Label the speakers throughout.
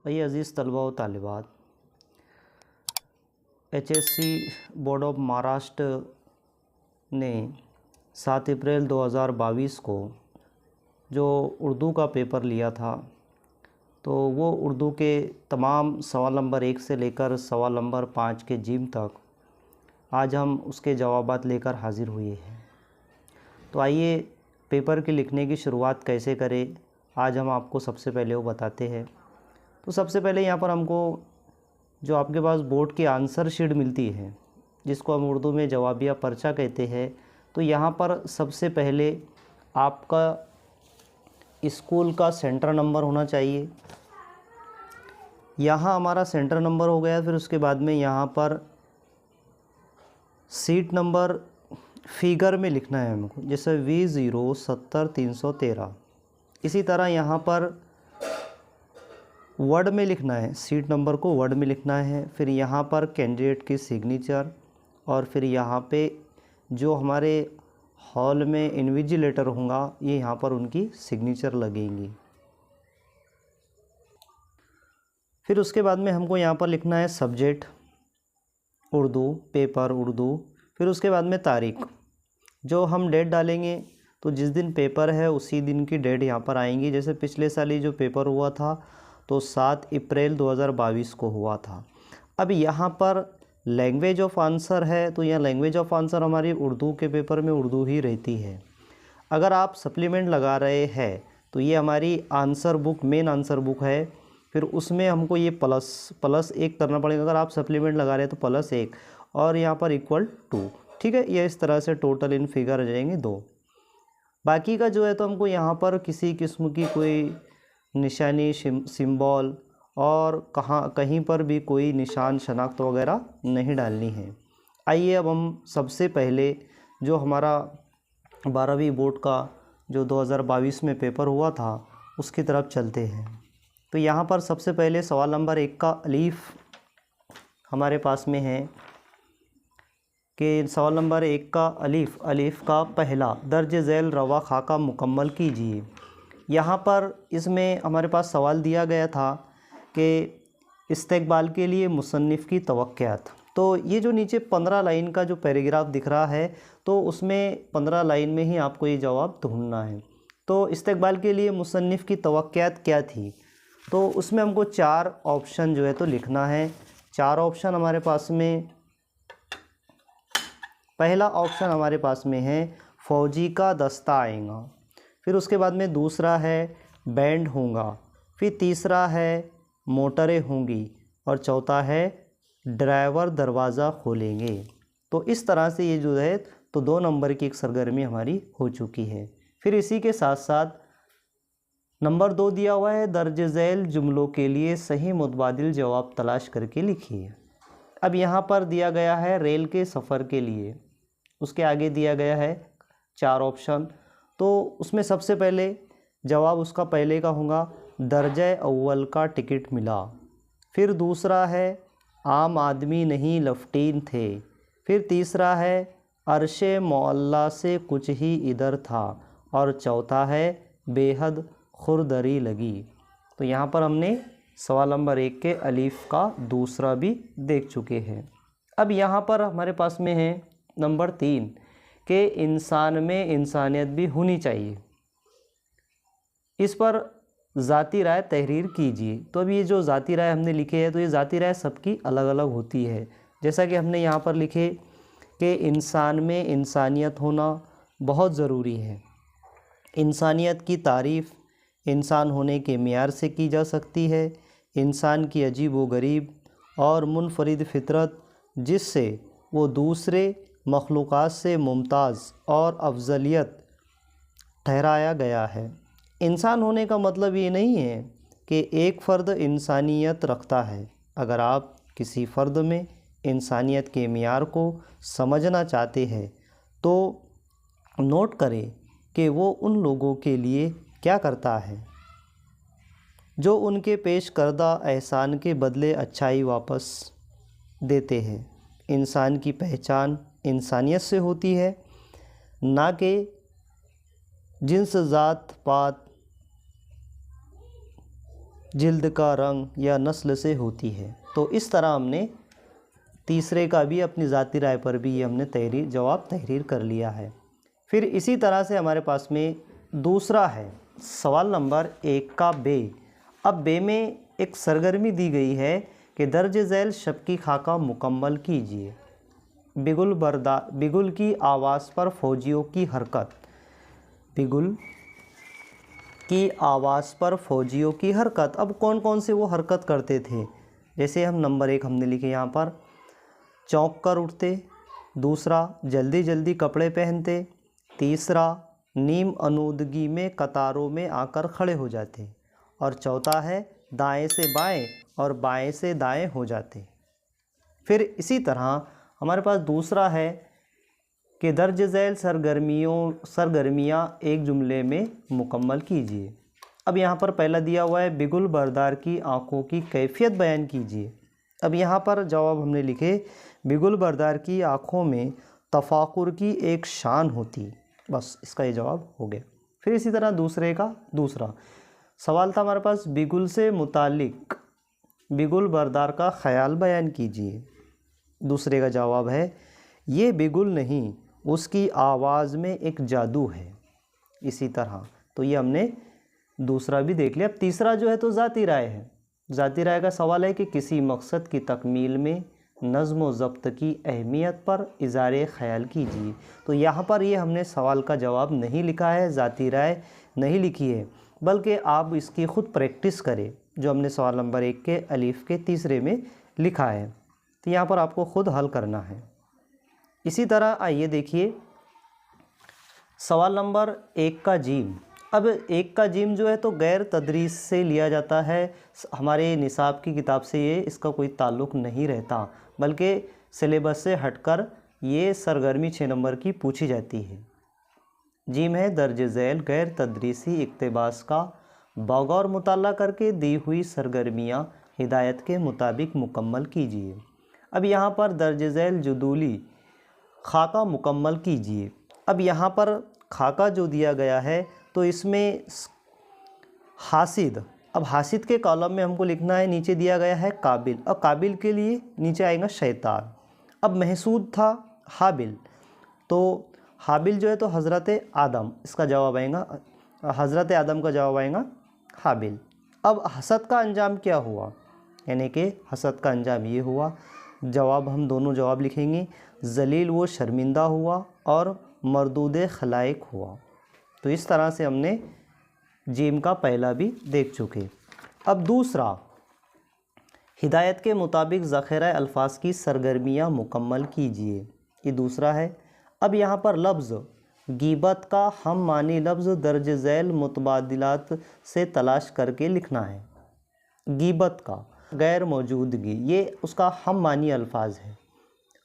Speaker 1: भाई अज़ीज़ तलबा व तालिबात, HSC बोर्ड ऑफ महाराष्ट्र ने 7 अप्रैल 2022 को जो उर्दू का पेपर लिया था, तो वो उर्दू के तमाम सवाल नंबर 1 से लेकर सवाल नंबर 5 के जीम तक आज हम उसके जवाबात लेकर हाज़िर हुए हैं। तो आइए पेपर के लिखने की शुरुआत कैसे करें, आज हम आपको सबसे पहले वो बताते हैं। तो सबसे पहले यहाँ पर हमको जो आपके पास बोर्ड की आंसर शीट मिलती है, जिसको हम उर्दू में जवाबिया पर्चा कहते हैं, तो यहाँ पर सबसे पहले आपका स्कूल का सेंटर नंबर होना चाहिए। यहाँ हमारा सेंटर नंबर हो गया। फिर उसके बाद में यहाँ पर सीट नंबर फिगर में लिखना है हमको, जैसे V0 70 313। इसी तरह यहाँ पर वर्ड में लिखना है, सीट नंबर को वर्ड में लिखना है। फिर यहाँ पर कैंडिडेट की सिग्नेचर, और फिर यहाँ पे जो हमारे हॉल में इन्विजिलेटर होगा, ये यहाँ पर उनकी सिग्नेचर लगेंगी। फिर उसके बाद में हमको यहाँ पर लिखना है सब्जेक्ट उर्दू, पेपर उर्दू। फिर उसके बाद में तारीख, जो हम डेट डालेंगे तो जिस दिन पेपर है उसी दिन की डेट यहाँ पर आएंगी। जैसे पिछले साल ही जो पेपर हुआ था तो 7 अप्रैल 2022 को हुआ था। अब यहाँ पर लैंग्वेज ऑफ आंसर है, तो यहाँ लैंग्वेज ऑफ आंसर हमारी उर्दू के पेपर में उर्दू ही रहती है। अगर आप सप्लीमेंट लगा रहे हैं तो ये हमारी answer book, main answer book है, फिर उसमें हमको ये +1 करना पड़ेगा। अगर आप सप्लीमेंट लगा रहे हैं तो +1 और यहाँ पर =2, ठीक है। ये इस तरह से टोटल इन फिगर आ जाएंगे 2। बाकी का जो है तो हमको यहाँ पर किसी किस्म की कोई निशानी, सिंबल और कहीं पर भी कोई निशान, शनाख्त वगैरह नहीं डालनी है। आइए अब हम सबसे पहले जो हमारा 12वीं बोर्ड का जो 2022 में पेपर हुआ था उसकी तरफ चलते हैं। तो यहाँ पर सबसे पहले सवाल नंबर 1 का अलीफ हमारे पास में है कि सवाल नंबर 1 का अलीफ का पहला दर्ज झैल रवा खाका मुकम्मल कीजिए। यहाँ पर इसमें हमारे पास सवाल दिया गया था कि इस्तेक़बाल के लिए मुसन्निफ़ की तवक्कुआत। तो ये जो नीचे 15 लाइन का जो पैराग्राफ दिख रहा है, तो उसमें 15 लाइन में ही आपको ये जवाब ढूंढना है। तो इस्तेक़बाल के लिए मुसन्निफ़ की तवक्कुआत क्या थी, तो उसमें हमको 4 ऑप्शन जो है तो लिखना है। 4 ऑप्शन हमारे पास में, पहला ऑप्शन हमारे पास में है फ़ौजी का दस्ता आएगा। फिर उसके बाद में दूसरा है बैंड होगा। फिर तीसरा है मोटरें होंगी, और चौथा है ड्राइवर दरवाज़ा खोलेंगे। तो इस तरह से ये जो है तो 2 नंबर की एक सरगर्मी हमारी हो चुकी है। फिर इसी के साथ साथ नंबर 2 दिया हुआ है, दर्ज झैल जुमलों के लिए सही मुतबादिल जवाब तलाश करके लिखिए। अब यहाँ पर दिया गया है रेल के सफ़र के लिए, उसके आगे दिया गया है 4 ऑप्शन। तो उसमें सबसे पहले जवाब उसका पहले का होगा दर्जे अव्वल का टिकट मिला। फिर दूसरा है आम आदमी नहीं लफ्टीन थे। फिर तीसरा है अरशे मौल्ला से कुछ ही इधर था, और चौथा है बेहद खुरदरी लगी। तो यहाँ पर हमने सवाल नंबर 1 के अलीफ का दूसरा भी देख चुके हैं। अब यहाँ पर हमारे पास में है नंबर 3 कि इंसान में इंसानियत भी होनी चाहिए। इस पर ज़ाती राय तहरीर कीजिए। तो अब ये जो ज़ाती राय हमने लिखे है, तो ये ज़ाती राय सबकी अलग अलग होती है। जैसा कि हमने यहाँ पर लिखे कि इंसान में इंसानियत होना बहुत ज़रूरी है। इंसानियत की तारीफ़ इंसान होने के मियार से की जा सकती है। इंसान की अजीब व गरीब और मुनफरिद फितरत, जिससे वो दूसरे मखलूक़ात से मुमताज़ और अफजलियत ठहराया गया है। इंसान होने का मतलब ये नहीं है कि एक फ़र्द इंसानियत रखता है। अगर आप किसी फ़र्द में इंसानियत के मियार को समझना चाहते हैं तो नोट करें कि वो उन लोगों के लिए क्या करता है जो उनके पेश करदा एहसान के बदले अच्छाई वापस देते हैं। इंसान की पहचान इंसानियत से होती है, ना कि जिन्स, ज़ात पात जिल्द का रंग या नस्ल से होती है। तो इस तरह हमने तीसरे का भी अपनी ज़ाती राय पर भी ये हमने जवाब तहरीर कर लिया है। फिर इसी तरह से हमारे पास में दूसरा है सवाल नंबर 1 का बे। अब बे में एक सरगर्मी दी गई है कि दर्ज झैल शब की खाका मुकम्मल कीजिए। बिगुल की आवाज़ पर फौजियों की हरकत। बिगुल की आवाज़ पर फौजियों की हरकत। अब कौन कौन से वो हरकत करते थे, जैसे हम नंबर 1 हमने लिखे यहाँ पर, चौंक कर उठते। दूसरा, जल्दी जल्दी कपड़े पहनते। तीसरा, नीम अनुदगी में कतारों में आकर खड़े हो जाते। और चौथा है, दाएं से बाएं और बाएं से दाएं हो जाते। फिर इसी तरह हमारे पास दूसरा है कि दर्ज झैल सरगर्मियाँ एक जुमले में मुकम्मल कीजिए। अब यहाँ पर पहला दिया हुआ है, बिगुल बरदार की आंखों की कैफियत बयान कीजिए। अब यहाँ पर जवाब हमने लिखे, बिगुल बरदार की आंखों में तफाकुर की एक शान होती। बस इसका ये जवाब हो गया। फिर इसी तरह दूसरे का दूसरा सवाल था हमारे पास, बिगुल से मुतालिक बिगुल बरदार का ख्याल बयान कीजिए। दूसरे का जवाब है, ये बिगुल नहीं, उसकी आवाज़ में एक जादू है। इसी तरह तो ये हमने दूसरा भी देख लिया। अब तीसरा जो है तो ज़ाती राय है। ज़ाती राय का सवाल है कि किसी मकसद की तकमील में नज़्म व ज़ब्त की अहमियत पर इज़ारे ख़याल कीजिए। तो यहाँ पर ये हमने सवाल का जवाब नहीं लिखा है, ज़ाती राय नहीं लिखी है, बल्कि आप इसकी ख़ुद प्रैक्टिस करें जो हमने सवाल नंबर 1 के अलीफ़ के तीसरे में लिखा है। तो यहाँ पर आपको ख़ुद हल करना है। इसी तरह आइए देखिए सवाल नंबर 1 का जीम। अब 1 का जीम जो है तो गैर तदरीस से लिया जाता है, हमारे निसाब की किताब से ये इसका कोई ताल्लुक़ नहीं रहता, बल्कि सिलेबस से हटकर ये सरगर्मी 6 नंबर की पूछी जाती है। जीम है, दर्ज झैल गैर तदरीसी इक़्तिबास का बगौर मुताला करके दी हुई सरगर्मियाँ हिदायत के मुताबिक मुकम्मल कीजिए। अब यहाँ पर दर्ज झैल जुदूली खाका मुकम्मल कीजिए। अब यहाँ पर खाका जो दिया गया है तो इसमें हासिद, अब हासिद के कॉलम में हमको लिखना है, नीचे दिया गया है काबिल, अब काबिल के लिए नीचे आएगा शैतान। अब महसूद था हाबिल, तो हाबिल जो है तो हज़रत आदम, इसका जवाब आएगा हज़रत आदम का जवाब आएगा हाबिल। अब हसद का अंजाम क्या हुआ, यानी कि हसद का अंजाम ये हुआ, जवाब हम दोनों जवाब लिखेंगे, जलील वो शर्मिंदा हुआ और मरदूद खलाइक हुआ। तो इस तरह से हमने जीम का पहला भी देख चुके। अब दूसरा, हिदायत के मुताबिक ज़ख़ीरा अल्फाज की सरगर्मियाँ मुकम्मल कीजिए, ये दूसरा है। अब यहाँ पर लफ्ज़ गीबत का हम मानी लफ्ज़ दर्ज झैल मुतबादिलात से तलाश करके लिखना है। गीबत का गैर मौजूदगी, ये उसका हम मानी अल्फाज है।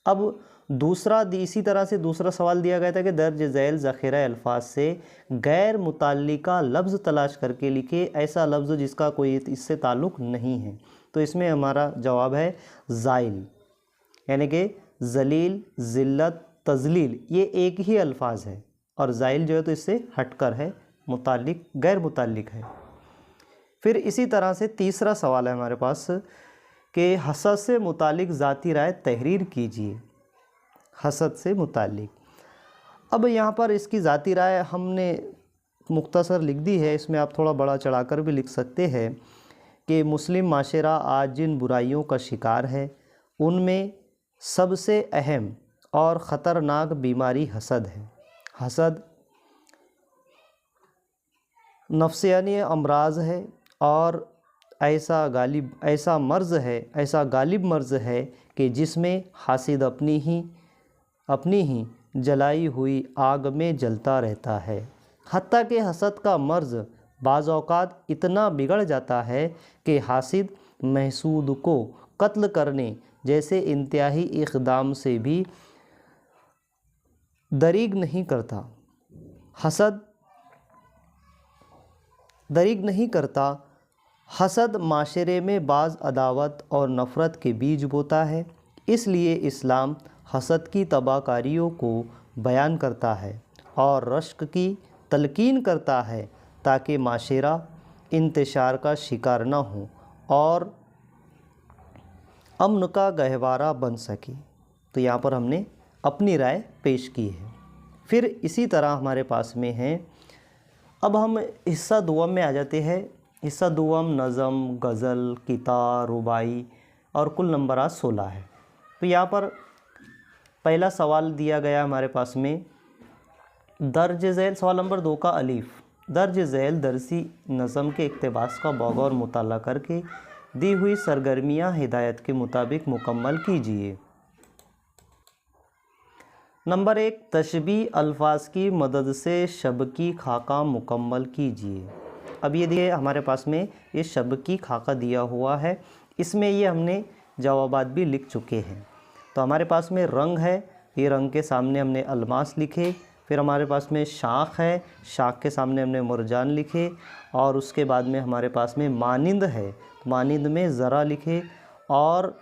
Speaker 1: अब दूसरा इसी तरह से दूसरा सवाल दिया गया था कि दर्ज झैल ज़ख़ीरा अल्फाज से गैर मुताल्लिका लफ्ज़ तलाश करके लिखे, ऐसा लफ्ज़ जिसका कोई इससे ताल्लुक़ नहीं है। तो इसमें हमारा जवाब है ज़ाइल, यानी कि जलील, ज़िल्लत, तज़लील, ये एक ही अल्फाज है और ज़ाइल जो है तो इससे हटकर है, मुताल्लिक गैर मुताल्लिक है। फिर इसी तरह से तीसरा सवाल है हमारे पास कि हसद से मुतालिक ज़ाती राय तहरीर कीजिए। हसद से मुतालिक, अब यहाँ पर इसकी ज़ाती राय हमने मुख्तसर लिख दी है, इसमें आप थोड़ा बड़ा चढ़ाकर भी लिख सकते हैं कि मुस्लिम माशरा आज जिन बुराइयों का शिकार है उनमें सबसे अहम और ख़तरनाक बीमारी हसद है। हसद नफ्सियानी अमराज है और ऐसा गालिब मर्ज़ है कि जिसमें हासिद अपनी ही जलाई हुई आग में जलता रहता है। हत्ता कि हसद का मर्ज़ बाज़ औक़ात इतना बिगड़ जाता है कि हासिद महसूद को कत्ल करने जैसे इंतहाई इक़दाम से भी दरीग नहीं करता। हसद माशरे में बाज़ अदावत और नफ़रत के बीज बोता है। इसलिए इस्लाम हसद की तबाहकारियों को बयान करता है और रश्क की तलकीन करता है ताकि माशरा इंतशार का शिकार न हो और अमन का गहवारा बन सके। तो यहाँ पर हमने अपनी राय पेश की है। फिर इसी तरह हमारे पास में है, अब हम हिस्सा दुआम में आ जाते हैं। हिस्सा दुआम नज़म, गज़ल, किता, रुबाई और कुल नंबरात 16 है। तो यहाँ पर पहला सवाल दिया गया हमारे पास में, दर्ज झैल सवाल नंबर 2 का अलीफ, दर्ज झैल दरसी नज़म के इक़्तिबास का बगौर मुताला करके दी हुई सरगर्मियाँ हिदायत के मुताबिक मुकम्मल कीजिए। नंबर 1, तशबीह अल्फाज की मदद से शब की खाका मुकम्मल कीजिए। अब ये दिए हमारे पास में ये शब की खाका दिया हुआ है, इसमें ये हमने जवाबात भी लिख चुके हैं। तो हमारे पास में रंग है, ये रंग के सामने हमने अलमास लिखे। फिर हमारे पास में शाख है, शाख के सामने हमने मुरजान लिखे। और उसके बाद में हमारे पास में मानिंद है, मानिंद में ज़रा लिखे। और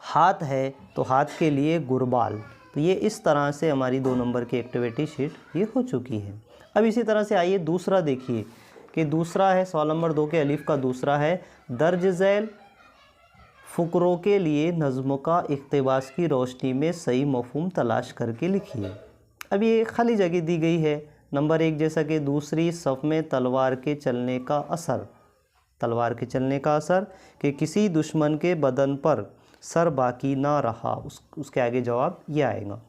Speaker 1: हाथ है तो हाथ के लिए गुरबाल। तो ये इस तरह से हमारी 2 नंबर की एक्टिविटी शीट ये हो चुकी है। अब इसी तरह से आइए दूसरा देखिए कि दूसरा है सवाल नंबर 2 के अलीफ का दूसरा है, दर्ज झैल फ़ुकरों के लिए नज़्मों का इक़्तिबास की रोशनी में सही मफ़हूम तलाश करके लिखिए। अब ये खाली जगह दी गई है। नंबर 1 जैसा कि दूसरी सफ़ में तलवार के चलने का असर, तलवार के चलने का असर कि किसी दुश्मन के बदन पर सर बाकी ना रहा, उसके आगे जवाब ये आएगा।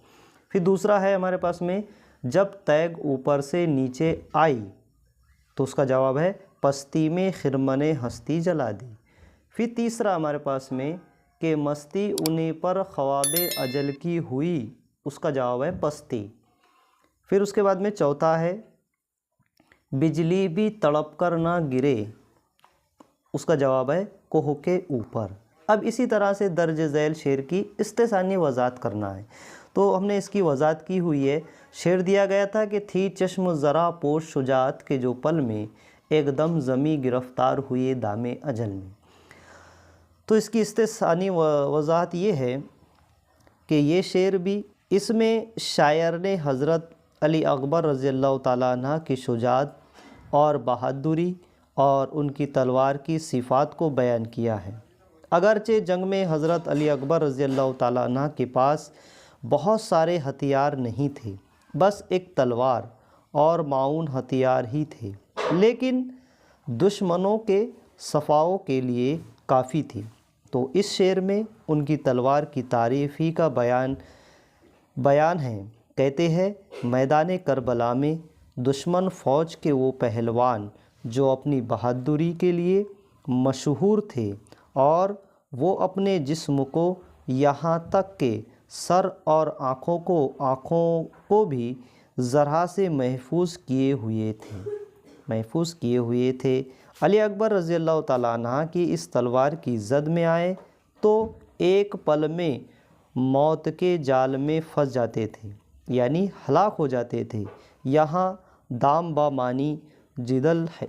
Speaker 1: फिर दूसरा है हमारे पास में, जब तैग ऊपर से नीचे आई, तो उसका जवाब है पस्ती में खिरमने हस्ती जला दी। फिर तीसरा हमारे पास में कि मस्ती उन्हीं पर ख्वाबे अजल की हुई, उसका जवाब है पस्ती। फिर उसके बाद में चौथा है, बिजली भी तड़प कर ना गिरे, उसका जवाब है कोह के ऊपर। अब इसी तरह से दर्ज झैल शेर की इस्तेसानी वज़ाहत करना है। तो हमने इसकी वज़ाहत की हुई है। शेर दिया गया था कि थी चश्म ज़रा पोश शुजात के जो पल में एकदम ज़मी गिरफ़्तार हुए दामे अजल में। तो इसकी इस्तेसानी वज़ाहत ये है कि ये शेर भी, इसमें शायर ने हज़रत अली अकबर रज़ियल्लाहु ताला अन्हा की शुजात और बहादुरी और उनकी तलवार की सिफ़ात को बयान किया है। अगरचे जंग में हज़रत अली अकबर रज़ियल्लाहु ताला अन्हा के पास बहुत सारे हथियार नहीं थे, बस एक तलवार और माऊन हथियार ही थे, लेकिन दुश्मनों के सफ़ाओं के लिए काफ़ी थी। तो इस शेर में उनकी तलवार की तारीफ़ ही का बयान है। कहते हैं, मैदान करबला में दुश्मन फ़ौज के वो पहलवान जो अपनी बहादुरी के लिए मशहूर थे और वो अपने जिस्म को यहाँ तक के सर और आँखों को भी ज़रा से महफूज किए हुए थे। अली अकबर रज़ियल्लाहु ताला अन्हा की इस तलवार की जद में आए तो एक पल में मौत के जाल में फंस जाते थे, यानी हलाक हो जाते थे। यहाँ दाम बा मानी जिदाल है,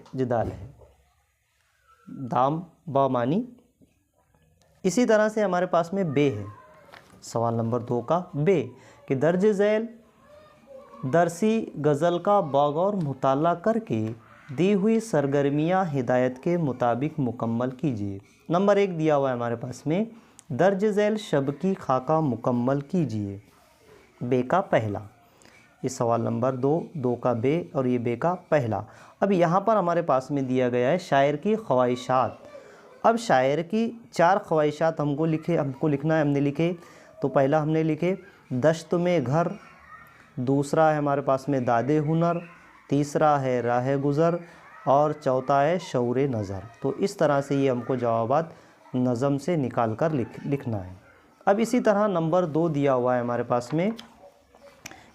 Speaker 1: दाम बा मानी। इसी तरह से हमारे पास में बे है, सवाल नंबर 2 का बे कि दर्ज झैल दरसी गज़ल का बगौर मुताला करके दी हुई सरगर्मियाँ हिदायत के मुताबिक मुकम्मल कीजिए। नंबर 1 दिया हुआ है हमारे पास में, दर्ज झैल शब की खाका मुकम्मल कीजिए। बे का पहला, ये सवाल नंबर 2 का बे और ये बे का पहला। अब यहाँ पर हमारे पास में दिया गया है शायर की ख्वाहिशात। अब शायर की 4 ख्वाहिशात हमको लिखना है, हमने लिखे। तो पहला हमने लिखे दश्त में घर, दूसरा है हमारे पास में दादे हुनर, तीसरा है राह गुज़र और चौथा है शौरे नज़र। तो इस तरह से ये हमको जवाबात नज़म से निकाल कर लिखना है। अब इसी तरह नंबर 2 दिया हुआ है हमारे पास में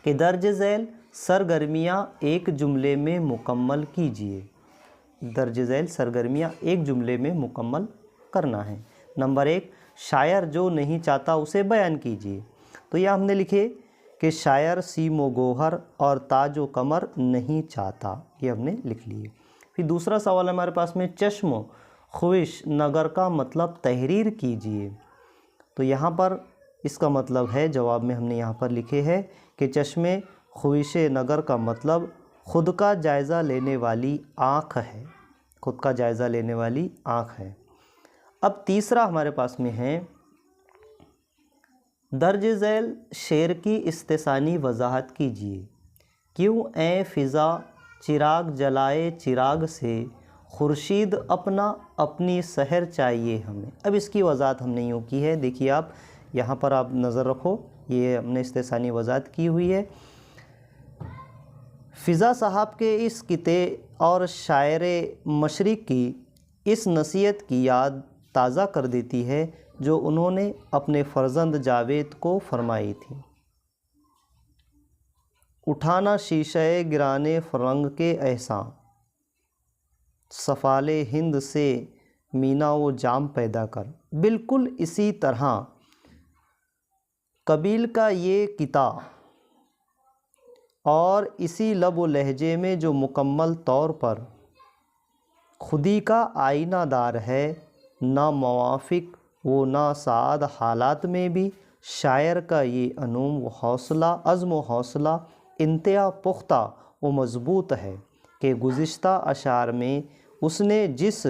Speaker 1: कि दर्ज झैल सरगर्मियाँ एक जुमले में मुकम्मल कीजिए। दर्ज झैल सरगर्मियाँ एक जुमले में मुकम्मल करना है। नंबर 1, शायर जो नहीं चाहता उसे बयान कीजिए। तो यह हमने लिखे कि शायर सीमो गोहर और ताजो कमर नहीं चाहता, ये हमने लिख लिए। फिर दूसरा सवाल हमारे पास में चश्मो ख्विश नगर का मतलब तहरीर कीजिए। तो यहाँ पर इसका मतलब है, जवाब में हमने यहाँ पर लिखे है कि चश्मे ख्विश नगर का मतलब खुद का जायज़ा लेने वाली आँख है। खुद का जायज़ा लेने वाली आँख है। अब तीसरा हमारे पास में है, दर्ज झैल शेर की इस्तेसानी वजाहत कीजिए। क्यों ए फ़िज़ा चिराग जलाए चिराग से, खुर्शीद अपना अपनी सहर चाहिए हमें। अब इसकी वजाहत हमने यूँ की है, देखिए आप यहाँ पर आप नज़र रखो, ये हमने इस्तेसानी वजाहत की हुई है। फ़िज़ा साहब के इस किते और शायरे मशरिक़ की इस नसीहत की याद ताज़ा कर देती है जो उन्होंने अपने फ़र्जंद जावेद को फरमाई थी। उठाना शीशे गिराने फ़रंग के एहसान, सफ़ाले हिंद से मीना वो जाम पैदा कर। बिल्कुल इसी तरह कबील का ये किता और इसी लब व लहजे में जो मुकम्मल तौर पर खुदी का आईनादार है, ना मवाफ़िक वो ना साद हालात में भी शायर का ये अनूम व हौसला, अज़्म व हौसला इंतहा पुख्ता व मज़बूत है कि गुज़िश्ता अशार में उसने जिस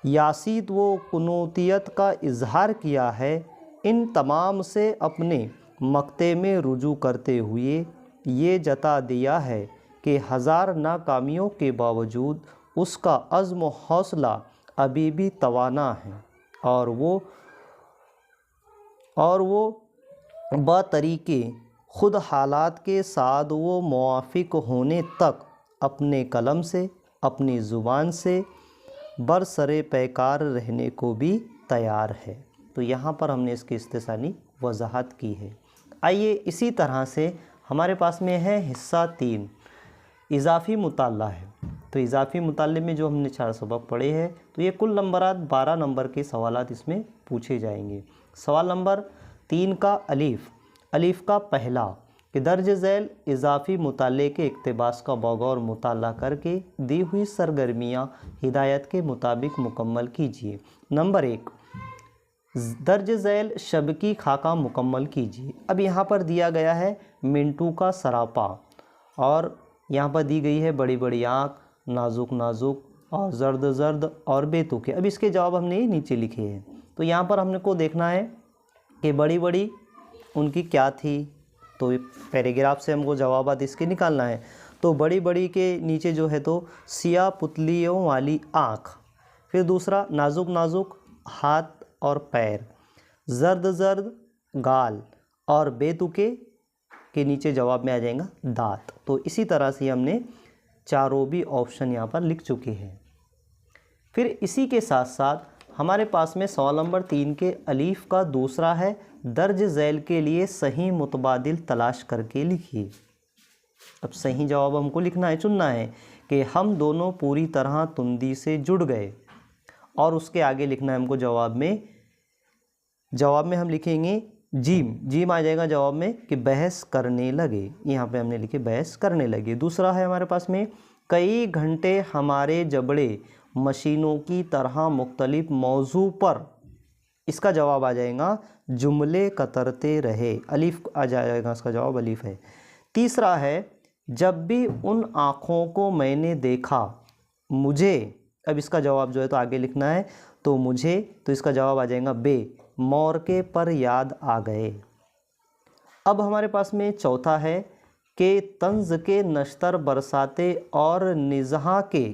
Speaker 1: यासीत व कुनूतियत का इजहार किया है, इन तमाम से अपने मक्ते में रुजू करते हुए ये जता दिया है कि हज़ार नाकामियों के बावजूद उसका अज़्म व हौसला अभी भी तवाना है और वो बतरीके ख़ुद हालात के साथ वो मुवाफ़िक होने तक अपने कलम से, अपनी ज़ुबान से बरसरे पैकार रहने को भी तैयार है। तो यहाँ पर हमने इसकी इस्तेसानी वजाहत की है। आइए इसी तरह से हमारे पास में है हिस्सा 3, इजाफ़ी मुताला है। तो इजाफ़ी मुताले में जो हमने 4 सबक पढ़े हैं, तो ये कुल नंबरात 12 नंबर के सवालात इसमें पूछे जाएंगे। सवाल नंबर 3 का अलीफ़ का पहला कि दर्ज झैल इजाफ़ी मुताले के इक़्तिबास का बगौर मुताला करके दी हुई सरगर्मियाँ हिदायत के मुताबिक मुकम्मल कीजिए। नंबर 1, दर्ज झैल शब की खाका मुकम्मल कीजिए। अब यहाँ पर दिया गया है मिंटू का सरापा और यहाँ पर दी गई है बड़ी बड़ी आँख, नाजुक नाजुक और ज़र्द ज़र्द और बेतुके। अब इसके जवाब हमने नीचे लिखे हैं। तो यहाँ पर हमने को देखना है कि बड़ी बड़ी उनकी क्या थी, तो पैराग्राफ से हमको जवाबात इसके निकालना है। तो बड़ी बड़ी के नीचे जो है तो सिया पुतलियों वाली आँख, फिर दूसरा नाजुक नाजुक हाथ और पैर, ज़र्द ज़र्द गाल और बेतुके के नीचे जवाब में आ जाएगा दांत। तो इसी तरह से हमने चारों भी ऑप्शन यहाँ पर लिख चुके हैं। फिर इसी के साथ साथ हमारे पास में सवाल नंबर 3 के अलीफ़ का दूसरा है, दर्ज झैल के लिए सही मुतबादिल तलाश करके लिखिए। अब सही जवाब हमको लिखना है, चुनना है कि हम दोनों पूरी तरह तुंदी से जुड़ गए, और उसके आगे लिखना है हमको जवाब में हम लिखेंगे जीम आ जाएगा जवाब में कि बहस करने लगे। यहाँ पे हमने लिखे बहस करने लगे। दूसरा है हमारे पास में कई घंटे हमारे जबड़े मशीनों की तरह मुख्तलिफ मौजू पर, इसका जवाब आ जाएगा जुमले कतरते रहे, अलीफ़ आ जाएगा, इसका जवाब अलीफ़ है। तीसरा है जब भी उन आँखों को मैंने देखा मुझे, अब इसका जवाब जो है तो आगे लिखना है, तो मुझे, तो इसका जवाब आ जाएगा बे, मोरके पर याद आ गए। अब हमारे पास में चौथा है कि तंज के नश्तर बरसाते और निज़हा के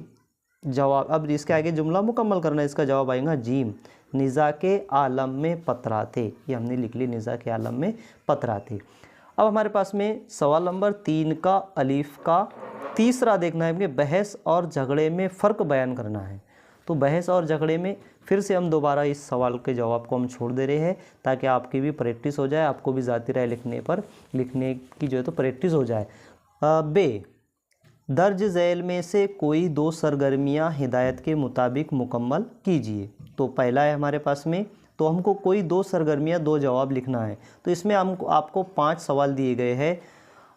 Speaker 1: जवाब, अब इसके आगे जुमला मुकम्मल करना है, इसका जवाब आएगा जीम, निज़ा के आलम में पतराते, ये हमने लिख ली निज़ा के आलम में पतराते। अब हमारे पास में सवाल नंबर 3 का अलीफ़ का तीसरा देखना है कि बहस और झगड़े में फ़र्क बयान करना है। तो बहस और झगड़े में फिर से हम दोबारा इस सवाल के जवाब को हम छोड़ दे रहे हैं ताकि आपकी भी प्रैक्टिस हो जाए, आपको भी ज़ाती राय लिखने की जो है तो प्रैक्टिस हो जाए। बे, दर्ज झैल में से कोई 2 सरगर्मियाँ हिदायत के मुताबिक मुकम्मल कीजिए। तो पहला है हमारे पास में, तो हमको कोई 2 सरगर्मियाँ 2 जवाब लिखना है। तो इसमें आपको 5 सवाल दिए गए हैं।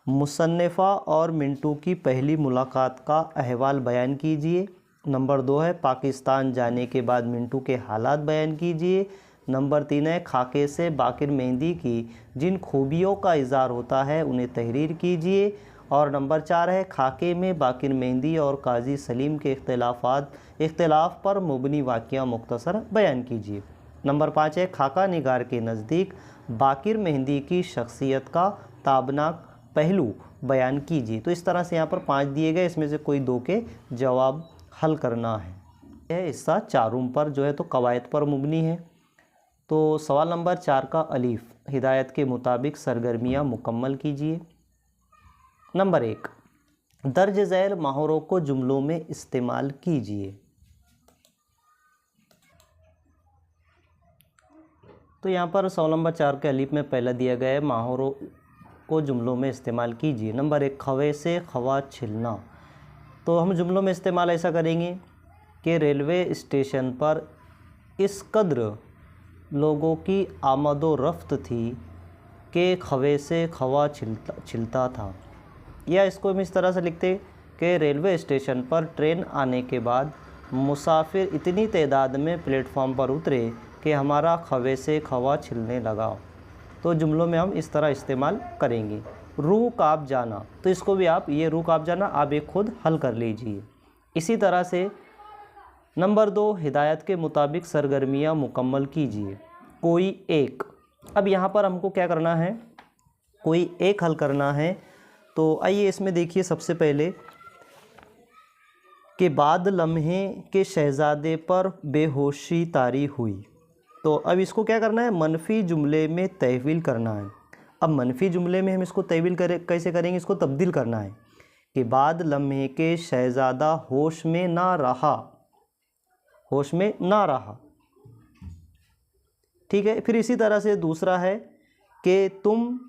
Speaker 1: मुसन्निफ़ा और मिंटू की पहली मुलाकात का अहवाल बयान कीजिए। नंबर 2 है पाकिस्तान जाने के बाद मिंटू के हालात बयान कीजिए। नंबर 3 है खाके से बाकिर मेहंदी की जिन खूबियों का इज़हार होता है उन्हें तहरीर कीजिए। और नंबर 4 है खाके में बाकिर मेहंदी और काजी सलीम के इख्तिलाफ पर मुबनी वाक़या मुख्तसर बयान कीजिए। नंबर 5 है खाका निगार के नज़दीक बाकिर मेहंदी की शख्सियत का ताबनाक पहलू बयान कीजिए। तो इस तरह से यहाँ पर 5 दिए गए, इसमें से कोई 2 के जवाब हल करना है। यह हिस्सा चारूम पर जो है तो कवायद पर मुबनी है। तो सवाल नंबर 4 का अलीफ, हिदायत के मुताबिक सरगर्मियाँ मुकम्मल कीजिए। नंबर 1, दर्ज झैल माहौरों को जुमलों में इस्तेमाल कीजिए। तो यहाँ पर सवाल नंबर 4 के अलीफ में पहला दिया गया है माहौरों को जुमलों में इस्तेमाल कीजिए। नंबर 1, खवे से खवा छिलना। तो हम जुमलों में इस्तेमाल ऐसा करेंगे कि रेलवे स्टेशन पर इस कद्र लोगों की आमदो रफ्त थी कि खवे से खवा छिलता था। या इसको हम इस तरह से लिखते कि रेलवे स्टेशन पर ट्रेन आने के बाद मुसाफिर इतनी तादाद में प्लेटफॉर्म पर उतरे कि हमारा खवे से खवा छिलने लगा। तो जुमलों में हम इस तरह इस्तेमाल करेंगे। रूह काब जाना, तो इसको भी आप ये रूह काब जाना आप एक खुद हल कर लीजिए। इसी तरह से नंबर 2, हिदायत के मुताबिक सरगर्मियाँ मुकम्मल कीजिए। कोई एक, अब यहाँ पर हमको क्या करना है, कोई एक हल करना है। तो आइए इसमें देखिए सबसे पहले कि बाद लम्हे के शहज़ादे पर बेहोशी तारी हुई। तो अब इसको क्या करना है, मनफी जुमले में तहवील करना है। अब मनफी जुमले में हम इसको तहवील कैसे करेंगे, इसको तब्दील करना है कि बाद लम्हे के शहज़ादा होश में ना रहा, होश में ना रहा। ठीक है। फिर इसी तरह से दूसरा है कि तुम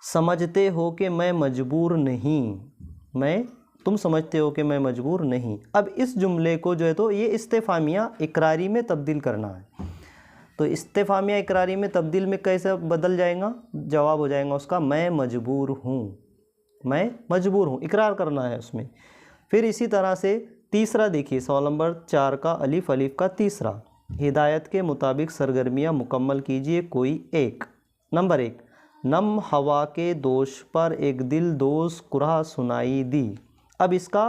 Speaker 1: समझते हो कि मैं मजबूर नहीं, तुम समझते हो कि मैं मजबूर नहीं। अब इस जुमले को जो है तो ये इस्तेफामिया इकरारी में तब्दील करना है। तो इस्तेफामिया इकरारी में तब्दील में कैसे बदल जाएगा, जवाब हो जाएगा उसका मैं मजबूर हूँ, मैं मजबूर हूँ, इकरार करना है उसमें। फिर इसी तरह से तीसरा देखिए सवाल नंबर 4 का अलीफ का तीसरा, हिदायत के मुताबिक सरगर्मियाँ मुकम्मल कीजिए कोई एक। नंबर 1, नम हवा के दोष पर एक दिल दोष कुरहा सुनाई दी। अब इसका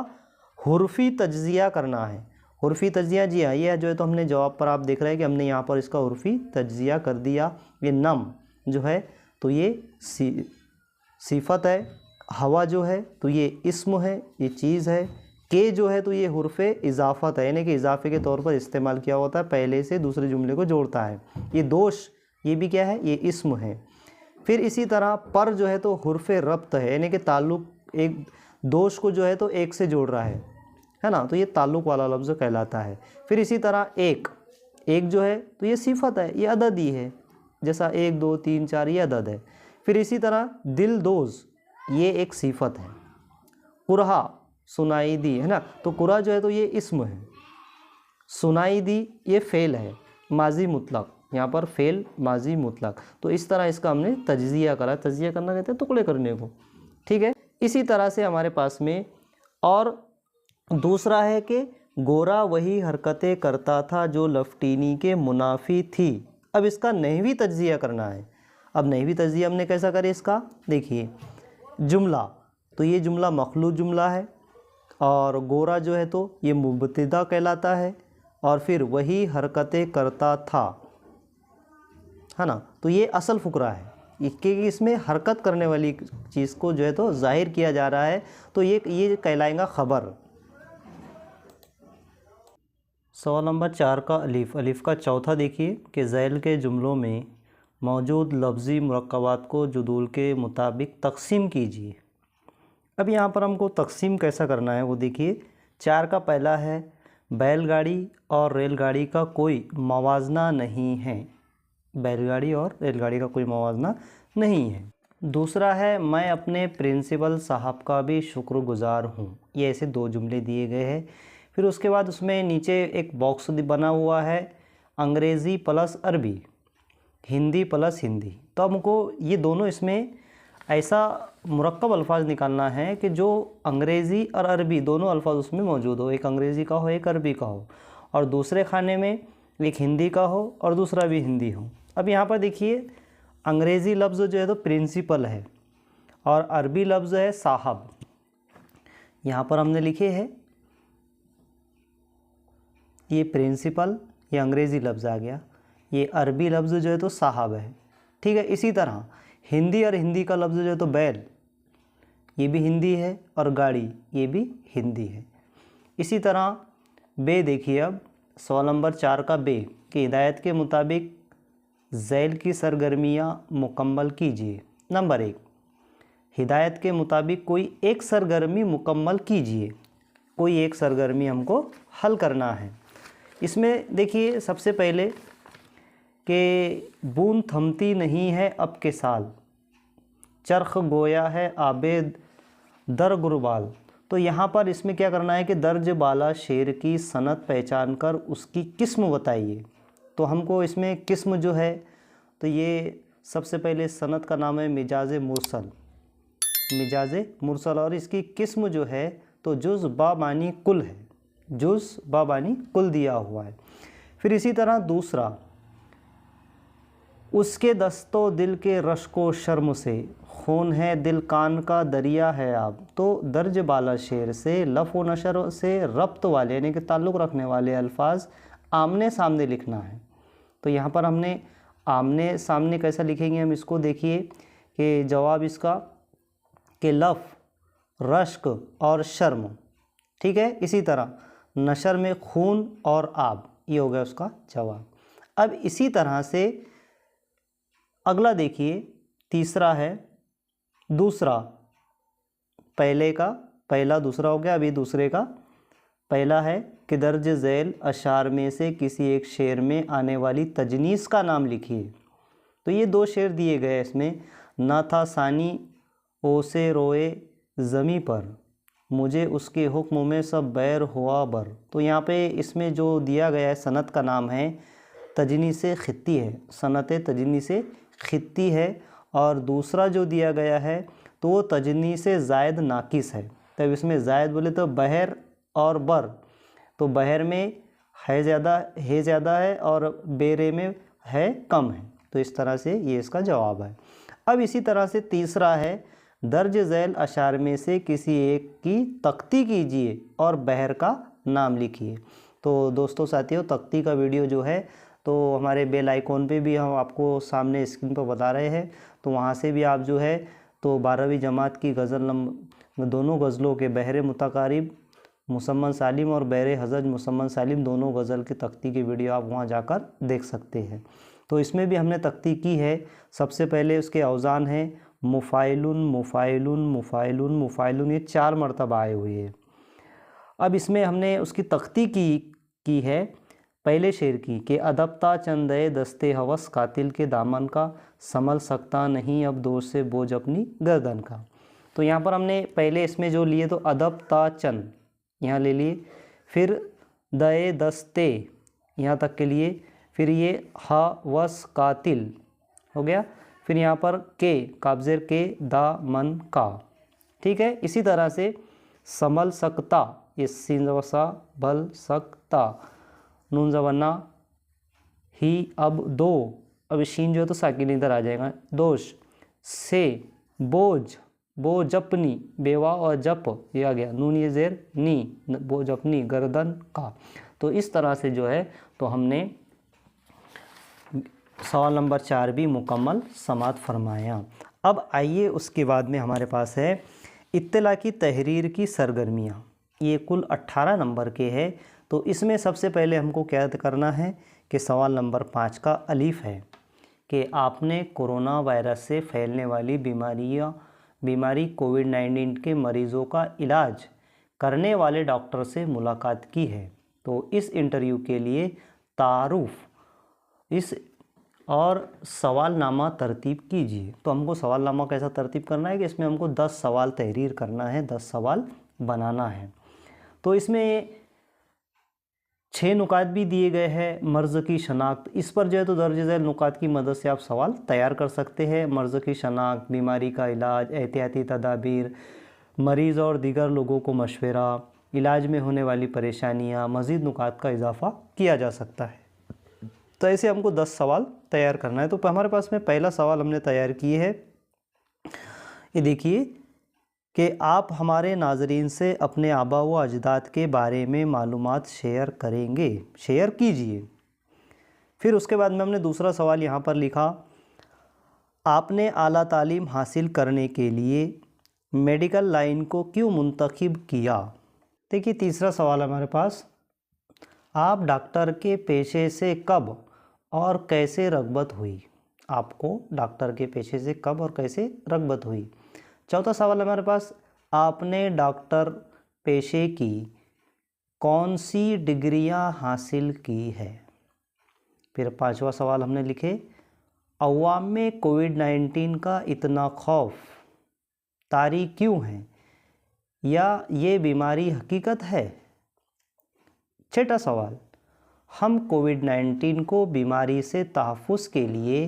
Speaker 1: हुर्फी तज्जिया करना है। हुर्फी तज्जिया, जी हाँ, ये जो है तो हमने जवाब पर आप देख रहे हैं कि हमने यहाँ पर इसका हुर्फी तज्जिया कर दिया। ये नम जो है तो ये सिफत है, हवा जो है तो ये इस्म है, ये चीज़ है। के जो है तो ये हुर्फे इजाफ़त है, यानी कि इजाफे के तौर पर इस्तेमाल किया होता है, पहले से दूसरे जुमले को जोड़ता है। ये दोष, ये भी क्या है, ये इस्म है। फिर इसी तरह पर जो है तो हुर्फे रब्त है, यानी कि ताल्लुक़, एक दोष को जो है तो एक से जोड़ रहा है ना, तो ये ताल्लुक़ वाला लफ्ज़ कहलाता है। फिर इसी तरह एक जो है तो ये सिफत है, ये अदद ही है, जैसा 1 2 3 4 ये अदद है। फिर इसी तरह दिल दोज ये एक सिफत है। कुरहा सुनाई दी है ना, तो कुरहा जो है तो ये इस्म है। सुनाई दी ये फ़ेल है, माजी मुतलक, यहाँ पर फ़ेल माजी मुतलक। तो इस तरह इसका हमने तज्जिया करा, तज्जिया करना कहते हैं टुकड़े करने को। ठीक है। इसी तरह से हमारे पास में और दूसरा है कि गोरा वही हरकतें करता था जो लफ्टीनी के मुनाफी थी। अब इसका नहवी तज्जिया करना है। अब नहवी तज्जिया हमने कैसा करे इसका, देखिए जुमला, तो ये जुमला मखलूत जुमला है और गोरा जो है तो ये मुब्तदा कहलाता है और फिर वही हरकतें करता था, है ना, तो ये असल फुकरा है कि इसमें हरकत करने वाली चीज़ को जो है तो ज़ाहिर किया जा रहा है, तो ये कहलाएगा ख़बर। सवाल नंबर 4 का अलीफ का चौथा देखिए कि ज़ैल के जुमलों में मौजूद लफ्ज़ी मुरक्कबात को जुदूल के मुताबिक तक़सीम कीजिए। अब यहाँ पर हमको तक़सीम कैसा करना है वो देखिए। 4 का पहला है बैलगाड़ी और रेलगाड़ी का कोई मवाजना नहीं है, बैलगाड़ी और रेलगाड़ी का कोई मवाजना नहीं है। दूसरा है मैं अपने प्रिंसिपल साहब का भी शुक्रगुज़ार हूँ। ये ऐसे 2 जुमले दिए गए हैं। फिर उसके बाद उसमें नीचे एक बॉक्स बना हुआ है अंग्रेज़ी प्लस अरबी, हिंदी प्लस हिंदी। तो हमको ये दोनों इसमें ऐसा मुरक्कब अल्फाज निकालना है कि जो अंग्रेज़ी और अरबी दोनों अल्फाज उसमें मौजूद हो, एक अंग्रेज़ी का हो एक अरबी का हो, और दूसरे खाने में एक हिंदी का हो और दूसरा भी हिंदी हो। अब यहाँ पर देखिए अंग्रेज़ी लफ्ज़ जो है तो प्रिंसिपल है और अरबी लफ्ज़ है साहब। यहाँ पर हमने लिखे हैं, ये प्रिंसिपल, ये अंग्रेज़ी लफ्ज़ आ गया, ये अरबी लफ्ज़ जो है तो साहब है। ठीक है, इसी तरह हिंदी और हिंदी का लफ्ज़ जो है तो बैल, ये भी हिंदी है, और गाड़ी ये भी हिंदी है। इसी तरह बे देखिए, अब सवाल नंबर 4 का बे कि हिदायत के मुताबिक झैल की सरगर्मियाँ मुकम्मल कीजिए। नंबर 1, हिदायत के मुताबिक कोई एक सरगर्मी मुकम्मल कीजिए। कोई एक सरगर्मी हमको हल करना है। इसमें देखिए सबसे पहले कि बूंद थमती नहीं है अब के साल, चरख गोया है आबेद दर गुरबाल। तो यहाँ पर इसमें क्या करना है कि दर्ज बाला शेर की सनत पहचान कर उसकी किस्म बताइए। तो हमको इसमें किस्म जो है तो ये सबसे पहले सनत का नाम है मिजाज मुरसल, मिजाज मुरसल, और इसकी किस्म जो है तो जुज़ बाबानी कुल है, जुज़ बाबानी कुल दिया हुआ है। फिर इसी तरह दूसरा, उसके दस्तो दिल के रश्को शर्म से, खून है दिल कान का दरिया है आप। तो दर्ज बाला शेर से लफ़ व नशर से रब्त वाले यानी कि ताल्लुक़ रखने वाले अल्फाज आमने सामने लिखना है। तो यहाँ पर हमने आमने सामने कैसा लिखेंगे हम इसको देखिए कि जवाब इसका कि लफ़, रश्क और शर्म। ठीक है, इसी तरह नशर में खून और आब, ये हो गया उसका जवाब। अब इसी तरह से अगला देखिए, तीसरा है दूसरा, पहले का पहला दूसरा हो गया, अभी दूसरे का पहला है कि दर्ज झैल अशार में से किसी एक शेर में आने वाली तजनीस का नाम लिखिए। तो ये 2 शेर दिए गए इसमें, ना था सानी ओ से रोए ज़मी पर, मुझे उसके हुक्म में सब बैर हुआ बर। तो यहाँ पे इसमें जो दिया गया है सनत का नाम है तजनीस खित्ती है, सनत तजनीस खित्ती है, और दूसरा जो दिया गया है तो वो तजनीस ज़ायद नाकिस है। तब इसमें ज़ायद बोले तो बहर और बर, तो बहर में है ज़्यादा है और बेरे में है कम है। तो इस तरह से ये इसका जवाब है। अब इसी तरह से तीसरा है दर्ज झैल अशार में से किसी एक की तख्ती कीजिए और बहर का नाम लिखिए। तो दोस्तों साथियों, तख्ती का वीडियो जो है तो हमारे बेल आइकॉन पे भी हम आपको सामने स्क्रीन पर बता रहे हैं, तो वहाँ से भी आप जो है तो 12वीं जमात की गज़ल दोनों गज़लों के बहरे मुतकारिब मुसम्मन सालिम और बहरे हज़ज मुसम्मन सालिम दोनों गज़ल की तख्ती की वीडियो आप वहाँ जाकर देख सकते हैं। तो इसमें भी हमने तख्ती की है। सबसे पहले उसके औज़ान हैं मुफ़ाइलुन मुफ़ाइलुन मुफ़ाइलुन मुफ़ाइलुन, ये 4 मरतबा आए हुए हैं। अब इसमें हमने उसकी तख्ती की है पहले शेर की कि अदबता चंदे दस्ते हवस कातिल के दामन का, संभल सकता नहीं अब दोष से बोझ अपनी गर्दन का। तो यहाँ पर हमने पहले इसमें जो लिए तो अदबता चंद यहाँ ले लिए, फिर दए दस्ते यहाँ तक के लिए, फिर ये हवस कातिल हो गया, फिर यहाँ पर के काब्ज़ेर के दामन का। ठीक है, इसी तरह से संभल सकता, ये सीन वसा भल सकता, नून जवन्ना ही अब दो, अब शीन जो है तो साकिन इधर आ जाएगा, दोष से बोझ बोझपनी, बेवा और जप ये आ गया, नून ये जेर नी, बोझपनी गर्दन का। तो इस तरह से जो है तो हमने सवाल नंबर 4 भी मुकम्मल समात फरमाया। अब आइए उसके बाद में हमारे पास है इत्तला की तहरीर की सरगर्मियाँ, ये कुल 18 नंबर के हैं। तो इसमें सबसे पहले हमको क्या करना है कि सवाल नंबर 5 का अलीफ है कि आपने कोरोना वायरस से फैलने वाली बीमारी कोविड-19 के मरीज़ों का इलाज करने वाले डॉक्टर से मुलाकात की है। तो इस इंटरव्यू के लिए तारुफ इस और सवालनामा तरतीब कीजिए। तो हमको सवालनामा कैसा तरतीब करना है कि इसमें हमको 10 सवाल तहरीर करना है, 10 सवाल बनाना है। तो इसमें 6 नुकात भी दिए गए हैं। मर्ज़ की शनाख्त, इस पर जो है तो दर्ज झैल नुकात की मदद से आप सवाल तैयार कर सकते हैं। मर्ज़ की शनाख्त, बीमारी का इलाज, एहतियाती तदाबीर, मरीज़ और दीगर लोगों को मशवरा, इलाज में होने वाली परेशानियाँ, मज़ीद नुकात का इजाफ़ा किया जा सकता है। तो ऐसे हमको 10 सवाल तैयार करना है। तो हमारे पास में पहला सवाल हमने तैयार किए है, ये देखिए कि आप हमारे नाजरीन से अपने आबा व अजदाद के बारे में मालूमात शेयर करेंगे, शेयर कीजिए। फिर उसके बाद में हमने दूसरा सवाल यहाँ पर लिखा, आपने आला तालीम हासिल करने के लिए मेडिकल लाइन को क्यों मुंतखब किया। देखिए तीसरा सवाल हमारे पास, आप डॉक्टर के पेशे से कब और कैसे रग़बत हुई। आपको डॉक्टर के पेशे से कब और कैसे रग़बत हुई। चौथा सवाल हमारे पास, आपने डॉक्टर पेशे की कौन सी डिग्रियां हासिल की है। फिर पांचवा सवाल हमने लिखे, अवाम में कोविड-19 का इतना खौफ तारी क्यों है, या ये बीमारी हकीकत है। छठा सवाल, हम कोविड-19 को बीमारी से तहफ़्फ़ुज़ के लिए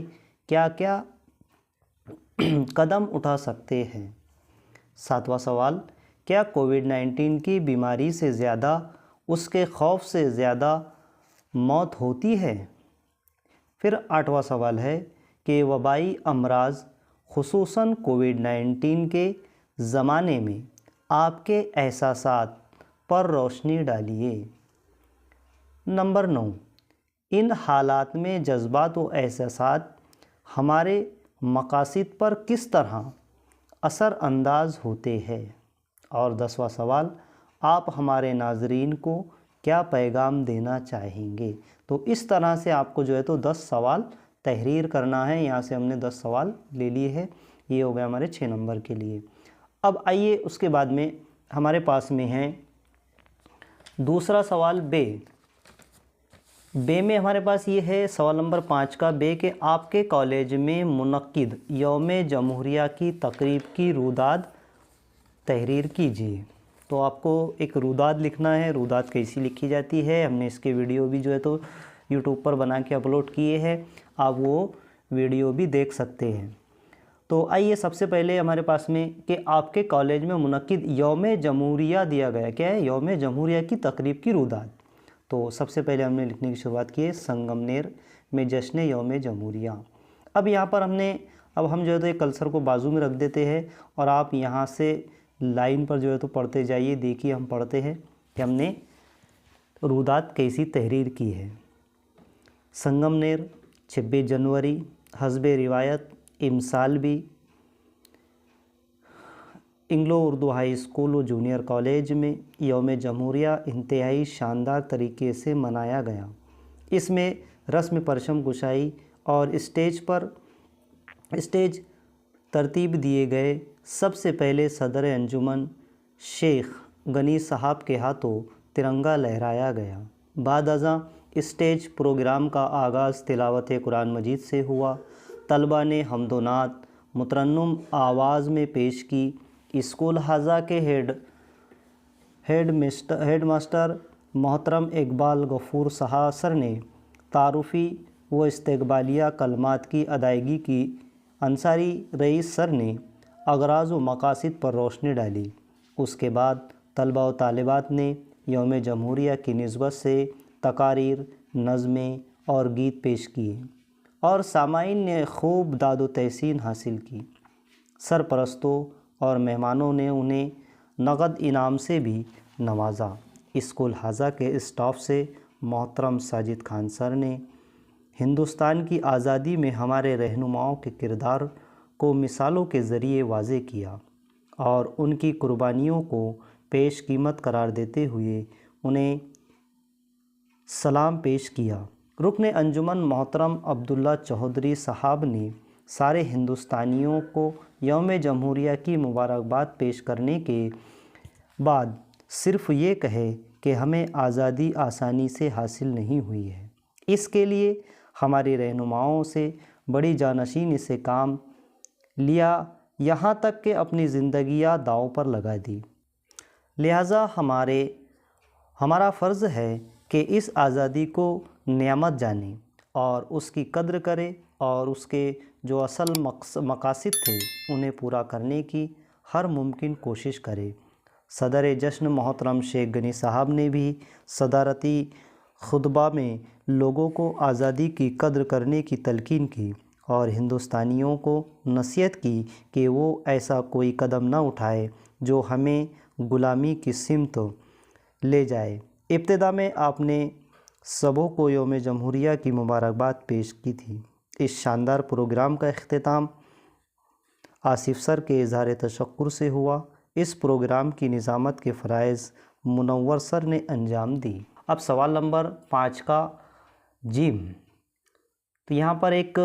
Speaker 1: क्या क्या कदम उठा सकते हैं। सातवां सवाल, क्या कोविड-19 की बीमारी से ज़्यादा उसके खौफ से ज़्यादा मौत होती है। फिर आठवां सवाल है कि वबाई अमराज खुसूसन कोविड-19 के ज़माने में आपके एहसासात पर रोशनी डालिए। नंबर 9, इन हालात में जज्बात व एहसासात हमारे मकासद पर किस तरह असर अंदाज होते हैं। और 10वां सवाल, आप हमारे नाजरीन को क्या पैगाम देना चाहेंगे। तो इस तरह से आपको जो है तो 10 सवाल तहरीर करना है। यहाँ से हमने 10 सवाल ले लिए हैं, ये हो गया हमारे 6 नंबर के लिए। अब आइए उसके बाद में हमारे पास में है दूसरा सवाल बे में हमारे पास ये है सवाल नंबर 5 का बे के आपके कॉलेज में मुनक्किद यौम जमहूरिया की तकरीब की रुदाद तहरीर कीजिए। तो आपको एक रुदाद लिखना है। रुदाद कैसी लिखी जाती है, हमने इसके वीडियो भी जो है तो यूट्यूब पर बना के अपलोड किए हैं, आप वो वीडियो भी देख सकते हैं। तो आइए सबसे पहले हमारे पास में कि आपके कॉलेज में मुनक्किद यौम जमहूरिया दिया गया, क्या है, यौम जमहूरिया की तकरीब की रुदाद। तो सबसे पहले हमने लिखने की शुरुआत की है संगमनेर में जश्न यौम जमहूरिया। अब यहाँ पर हम जो है तो एक कल्सर को बाजू में रख देते हैं और आप यहाँ से लाइन पर जो है तो पढ़ते जाइए। देखिए हम पढ़ते हैं कि हमने रुदात कैसी तहरीर की है। संगमनेर 26 जनवरी हस्बे रिवायत इमसालबी इंग्लो उर्दू हाई स्कूल और जूनियर कॉलेज में यौम जमहूरिया इंतहाई शानदार तरीके से मनाया गया। इसमें रस्म परचम कुशाई और स्टेज तरतीब दिए गए। सबसे पहले सदर अंजुमन शेख गनी साहब के हाथों तिरंगा लहराया गया। बाद अज़ां स्टेज प्रोग्राम का आगाज़ तिलावत कुरान मजीद से हुआ। तलबा ने हमदोनात मुतरन्नुम आवाज़ में पेश की। स्कूल हाजा के हेड मास्टर मोहतरम इकबाल गफूर साहब सर ने तारुफ़ी व इस्तकबालिया कलमात की अदायगी की। अंसारी रईस सर ने अगराज़ व मकासद पर रोशनी डाली। उसके बाद तलबा व तालिबात ने यौम जमहूरिया की निस्बत से तकारीर, नज़में और गीत पेश किए और सामाईन ने खूब दादो तहसीन हासिल की। सरपरस्तों और मेहमानों ने उन्हें नगद इनाम से भी नवाजा। स्कूल हाजा के स्टाफ से मोहतरम साजिद खान सर ने हिंदुस्तान की आज़ादी में हमारे रहनुमाओं के किरदार को मिसालों के ज़रिए वाज़े किया और उनकी कुर्बानियों को पेश कीमत करार देते हुए उन्हें सलाम पेश किया। रुकने अंजुमन मोहतरम अब्दुल्ला चौधरी साहब ने सारे हिंदुस्तानियों को यौम जमहूरिया की मुबारकबाद पेश करने के बाद सिर्फ़ ये कहे कि हमें आज़ादी आसानी से हासिल नहीं हुई है। इसके लिए हमारे रहनुमाओं से बड़ी जानशीनी से काम लिया, यहाँ तक कि अपनी ज़िंदगियाँ दांव पर लगा दी। लिहाजा हमारा फ़र्ज़ है कि इस आज़ादी को नेमत जाने और उसकी कद्र करे और उसके जो असल मकासद थे उन्हें पूरा करने की हर मुमकिन कोशिश करे। सदर जश्न मोहतरम शेख गनी साहब ने भी सदारती खुतबा में लोगों को आज़ादी की कद्र करने की तलकीन की और हिंदुस्तानियों को नसीहत की कि वो ऐसा कोई कदम ना उठाए जो हमें ग़ुलामी की सिमत ले जाए। इब्तिदा में आपने सबों को यौम जमहूरिया की मुबारकबाद पेश की थी। इस शानदार प्रोग्राम का इख्तिताम आसिफ सर के इज़हार तशक्कुर से हुआ। इस प्रोग्राम की निज़ामत के फ़राइज़ मुनव्वर सर ने अंजाम दी। अब सवाल नंबर 5 का जिम। तो यहाँ पर एक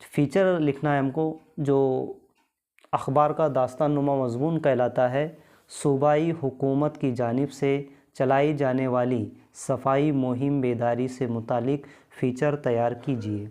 Speaker 1: फ़ीचर लिखना है हमको जो अखबार का दास्तान नुमा मज़मून कहलाता है। सूबाई हुकूमत की जानिब से चलाई जाने वाली सफाई मुहिम बेदारी से मुतालिक फ़ीचर तैयार कीजिए।